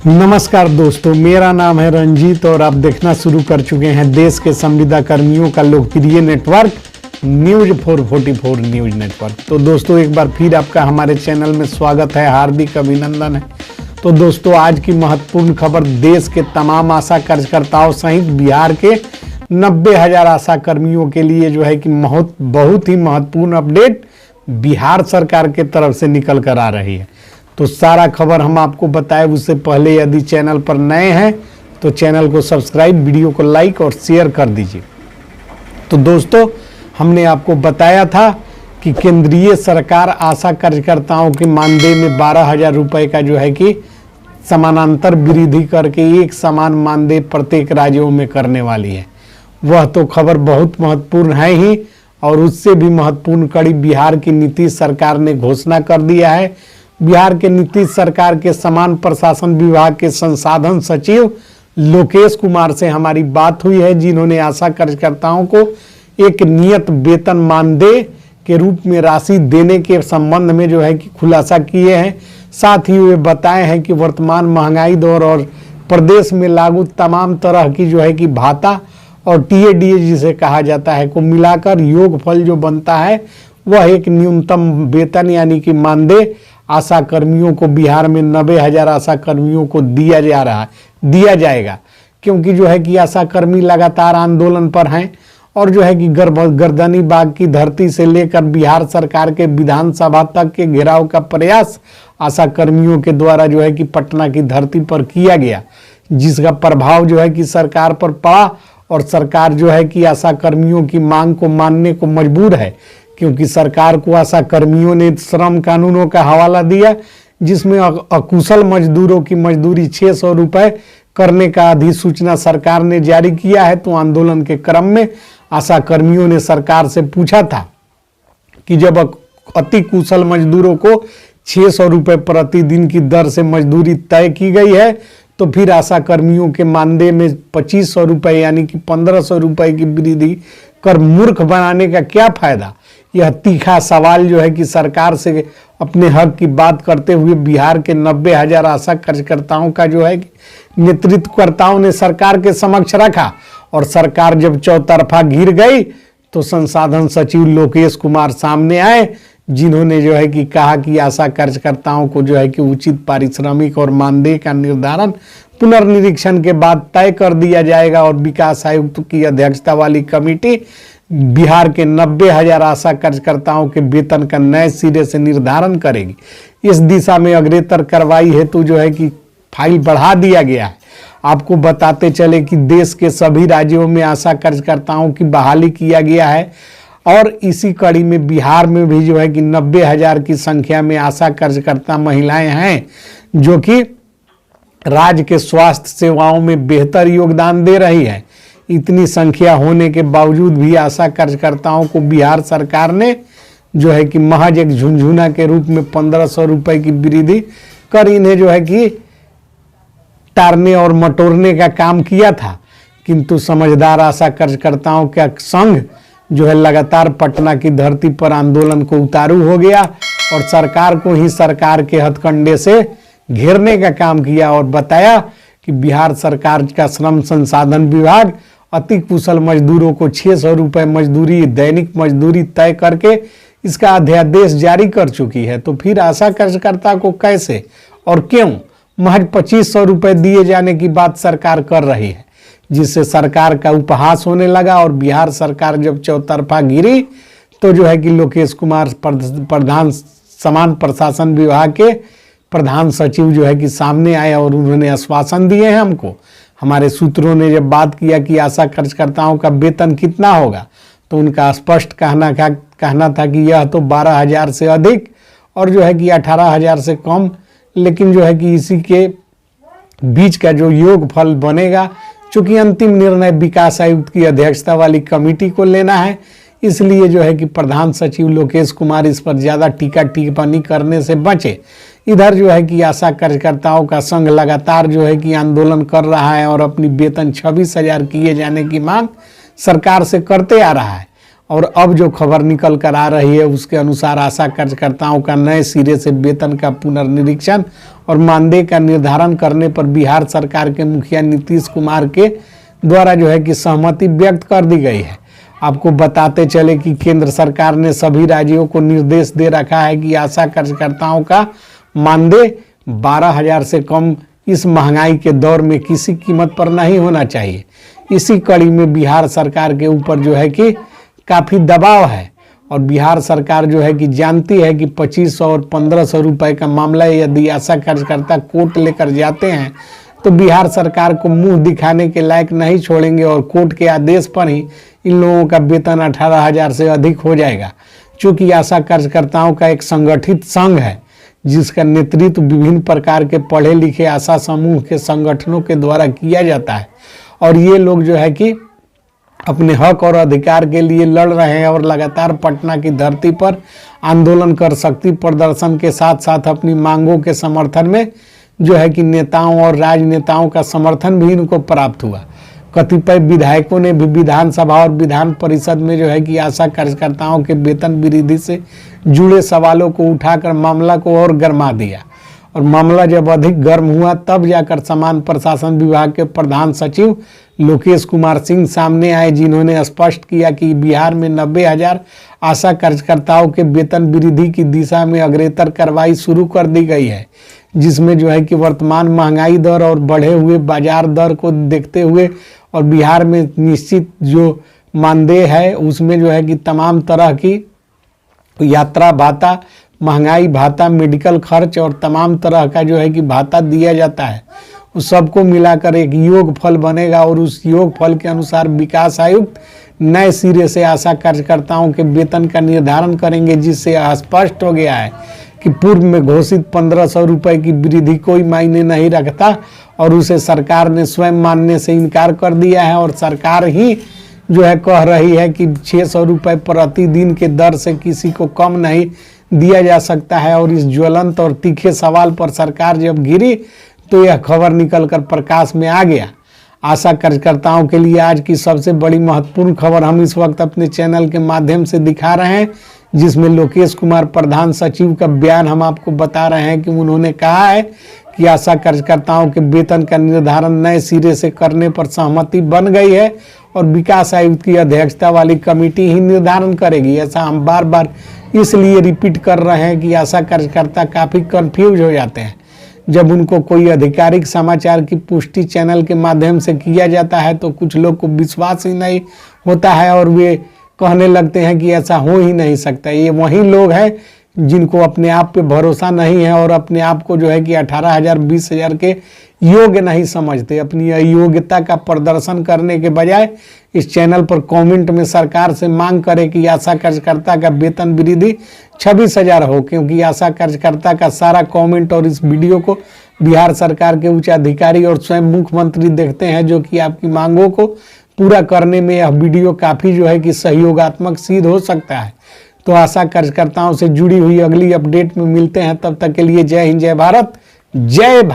नमस्कार दोस्तों, मेरा नाम है रंजीत और आप देखना शुरू कर चुके हैं देश के संविदा कर्मियों का लोकप्रिय नेटवर्क न्यूज 444 न्यूज नेटवर्क। तो दोस्तों, एक बार फिर आपका हमारे चैनल में स्वागत है, हार्दिक अभिनंदन है। तो दोस्तों, आज की महत्वपूर्ण खबर देश के तमाम आशा कार्यकर्ताओं सहित बिहार के 90,000 आशा कर्मियों के लिए जो है कि बहुत ही महत्वपूर्ण अपडेट बिहार सरकार के तरफ से निकल कर आ रही है। तो सारा खबर हम आपको बताएं उससे पहले यदि चैनल पर नए हैं तो चैनल को सब्सक्राइब, वीडियो को लाइक और शेयर कर दीजिए। तो दोस्तों, हमने आपको बताया था कि केंद्रीय सरकार आशा कार्यकर्ताओं के मानदेय में 12,000 रुपये का जो है कि समानांतर वृद्धि करके एक समान मानदेय प्रत्येक राज्यों में करने वाली है। वह तो खबर बहुत महत्वपूर्ण है ही, और उससे भी महत्वपूर्ण कड़ी बिहार की नीतीश सरकार ने घोषणा कर दिया है। बिहार के नीतीश सरकार के समान प्रशासन विभाग के संसाधन सचिव लोकेश कुमार से हमारी बात हुई है, जिन्होंने आशा कार्यकर्ताओं को एक नियत वेतन मानदेय के रूप में राशि देने के संबंध में जो है कि खुलासा किए हैं। साथ ही वे बताए हैं कि वर्तमान महंगाई दौर और प्रदेश में लागू तमाम तरह की जो है कि भाता और टीएडीए जिसे कहा जाता है को मिलाकर योगफल जो बनता है वह एक न्यूनतम वेतन यानी कि मानदेय आशा कर्मियों को बिहार में 90,000 आशा कर्मियों को दिया जाएगा। क्योंकि जो है कि आशा कर्मी लगातार आंदोलन पर हैं और जो है कि गर्दनी बाग की धरती से लेकर बिहार सरकार के विधानसभा तक के घेराव का प्रयास आशा कर्मियों के द्वारा जो है कि पटना की धरती पर किया गया, जिसका प्रभाव जो है कि सरकार पर पड़ा और सरकार जो है कि आशा कर्मियों की मांग को मानने को मजबूर है। क्योंकि सरकार को आशा कर्मियों ने श्रम कानूनों का हवाला दिया, जिसमें अकुशल मजदूरों की मजदूरी 600 रुपये करने का अधिसूचना सरकार ने जारी किया है। तो आंदोलन के क्रम में आशा कर्मियों ने सरकार से पूछा था कि जब अति कुशल मजदूरों को 600 रुपये प्रतिदिन की दर से मजदूरी तय की गई है, तो फिर आशा कर्मियों के मानदेय में 2500 रुपये यानी कि 1500 रुपये की वृद्धि कर मूर्ख बनाने का क्या फायदा। यह तीखा सवाल जो है कि सरकार से अपने हक की बात करते हुए बिहार के 90,000 आशा कार्यकर्ताओं का जो है कि नेतृत्वकर्ताओं ने सरकार के समक्ष रखा। और सरकार जब चौतरफा घिर गई तो संसाधन सचिव लोकेश कुमार सामने आए, जिन्होंने जो है कि कहा कि आशा कार्यकर्ताओं को जो है कि उचित पारिश्रमिक और मानदेय का निर्धारण पुनर्निरीक्षण के बाद तय कर दिया जाएगा और विकास आयुक्त की अध्यक्षता वाली कमेटी बिहार के 90,000 आशा कार्यकर्ताओं के वेतन का नए सिरे से निर्धारण करेगी। इस दिशा में अग्रेतर कार्रवाई हेतु जो है कि फाइल बढ़ा दिया गया है। आपको बताते चले कि देश के सभी राज्यों में आशा कार्यकर्ताओं की बहाली किया गया है और इसी कड़ी में बिहार में भी जो है कि 90,000 की संख्या में आशा कार्यकर्ता महिलाएं हैं, जो कि राज्य के स्वास्थ्य सेवाओं में बेहतर योगदान दे रही है। इतनी संख्या होने के बावजूद भी आशा कार्यकर्ताओं को बिहार सरकार ने जो है कि महज एक झुनझुना के रूप में 1500 रुपये की वृद्धि कर इन्हें जो है कि टारने और मटोरने का काम किया था। किंतु समझदार आशा कार्यकर्ताओं का संघ जो है लगातार पटना की धरती पर आंदोलन को उतारू हो गया और सरकार को ही सरकार के हथकंडे से घेरने का काम किया और बताया कि बिहार सरकार का श्रम संसाधन विभाग अति कुशल मजदूरों को 600 रुपये मजदूरी दैनिक मजदूरी तय करके इसका अध्यादेश जारी कर चुकी है। तो फिर आशा कार्यकर्ता को कैसे और क्यों महज 2500 रुपये दिए जाने की बात सरकार कर रही है, जिससे सरकार का उपहास होने लगा। और बिहार सरकार जब चौतरफा गिरी तो जो है कि लोकेश कुमार प्रधान समान प्रशासन विभाग के प्रधान सचिव जो है कि सामने आए और उन्होंने आश्वासन दिए हैं हमको। हमारे सूत्रों ने जब बात किया कि आशा कार्यकर्ताओं का वेतन कितना होगा, तो उनका स्पष्ट कहना था कि यह तो 12,000 से अधिक और जो है कि 18,000 से कम, लेकिन जो है कि इसी के बीच का जो योगफल बनेगा, चूंकि अंतिम निर्णय विकास आयुक्त की अध्यक्षता वाली कमेटी को लेना है, इसलिए जो है कि प्रधान सचिव लोकेश कुमार इस पर ज़्यादा टीका टिप्पणी करने से बचे। इधर जो है कि आशा कार्यकर्ताओं का संघ लगातार जो है कि आंदोलन कर रहा है और अपनी वेतन 26,000 किए जाने की मांग सरकार से करते आ रहा है। और अब जो खबर निकल कर आ रही है उसके अनुसार आशा कार्यकर्ताओं का नए सिरे से वेतन का पुनर्निरीक्षण और मानदेय का निर्धारण करने पर बिहार सरकार के मुखिया नीतीश कुमार के द्वारा जो है कि सहमति व्यक्त कर दी गई है। आपको बताते चले कि केंद्र सरकार ने सभी राज्यों को निर्देश दे रखा है कि आशा कार्यकर्ताओं का मानदेय 12,000 से कम इस महंगाई के दौर में किसी कीमत पर नहीं होना चाहिए। इसी कड़ी में बिहार सरकार के ऊपर जो है कि काफ़ी दबाव है और बिहार सरकार जो है कि जानती है कि 2,500 और 1,500 रुपए का मामला यदि आशा कार्यकर्ता कोर्ट लेकर जाते हैं तो बिहार सरकार को मुंह दिखाने के लायक नहीं छोड़ेंगे और कोर्ट के आदेश पर ही इन लोगों का वेतन 18,000 से अधिक हो जाएगा। चूँकि आशा कार्यकर्ताओं का एक संगठित संघ है जिसका नेतृत्व विभिन्न प्रकार के पढ़े लिखे आशा समूह के संगठनों के द्वारा किया जाता है और ये लोग जो है कि अपने हक और अधिकार के लिए लड़ रहे हैं और लगातार पटना की धरती पर आंदोलन कर शक्ति प्रदर्शन के साथ साथ अपनी मांगों के समर्थन में जो है कि नेताओं और राजनेताओं का समर्थन भी इनको प्राप्त हुआ। कतिपय विधायकों ने भी विधानसभा और विधान परिषद में जो है कि आशा कार्यकर्ताओं के वेतन वृद्धि से जुड़े सवालों को उठाकर मामला को और गर्मा दिया और मामला जब अधिक गर्म हुआ तब जाकर समान प्रशासन विभाग के प्रधान सचिव लोकेश कुमार सिंह सामने आए, जिन्होंने स्पष्ट किया कि बिहार में 90,000 आशा कार्यकर्ताओं के वेतन वृद्धि की दिशा में अग्रेतर कार्रवाई शुरू कर दी गई है, जिसमें जो है कि वर्तमान महंगाई दर और बढ़े हुए बाजार दर को देखते हुए और बिहार में निश्चित जो मानदेय है उसमें जो है कि तमाम तरह की यात्रा भाता, महंगाई भाता, मेडिकल खर्च और तमाम तरह का जो है कि भाता दिया जाता है, उस सबको मिलाकर एक योग फल बनेगा और उस योग फल के अनुसार विकास आयुक्त नए सिरे से आशा कार्यकर्ताओं के वेतन का निर्धारण करेंगे, जिससे स्पष्ट हो गया है कि पूर्व में घोषित 1,500 रुपये की वृद्धि कोई मायने नहीं रखता और उसे सरकार ने स्वयं मानने से इनकार कर दिया है और सरकार ही जो है कह रही है कि 600 रुपये प्रतिदिन के दर से किसी को कम नहीं दिया जा सकता है। और इस ज्वलंत और तीखे सवाल पर सरकार जब घिरी तो यह खबर निकलकर प्रकाश में आ गया। आशा कार्यकर्ताओं के लिए आज की सबसे बड़ी महत्वपूर्ण खबर हम इस वक्त अपने चैनल के माध्यम से दिखा रहे हैं, जिसमें लोकेश कुमार प्रधान सचिव का बयान हम आपको बता रहे हैं कि उन्होंने कहा है कि आशा कार्यकर्ताओं के वेतन का निर्धारण नए सिरे से करने पर सहमति बन गई है और विकास आयुक्त की अध्यक्षता वाली कमेटी ही निर्धारण करेगी। ऐसा हम बार बार इसलिए रिपीट कर रहे हैं कि आशा कार्यकर्ता काफ़ी कंफ्यूज हो जाते हैं जब उनको कोई आधिकारिक समाचार की पुष्टि चैनल के माध्यम से किया जाता है तो कुछ लोग को विश्वास ही नहीं होता है और वे कहने लगते हैं कि ऐसा हो ही नहीं सकता। ये वही लोग हैं जिनको अपने आप पे भरोसा नहीं है और अपने आप को जो है कि 18,000 20,000 के योग्य नहीं समझते। अपनी अयोग्यता का प्रदर्शन करने के बजाय इस चैनल पर कमेंट में सरकार से मांग करें कि आशा कार्यकर्ता का वेतन वृद्धि 26,000 हो, क्योंकि आशा कार्यकर्ता का सारा कमेंट और इस वीडियो को बिहार सरकार के उच्च अधिकारी और स्वयं मुख्यमंत्री देखते हैं, जो कि आपकी मांगों को पूरा करने में यह वीडियो काफ़ी जो है कि सहयोगात्मक सिद्ध हो सकता है। तो आशा कार्यकर्ताओं से जुड़ी हुई अगली अपडेट में मिलते हैं, तब तक के लिए जय हिंद, जय भारत, जय भारत।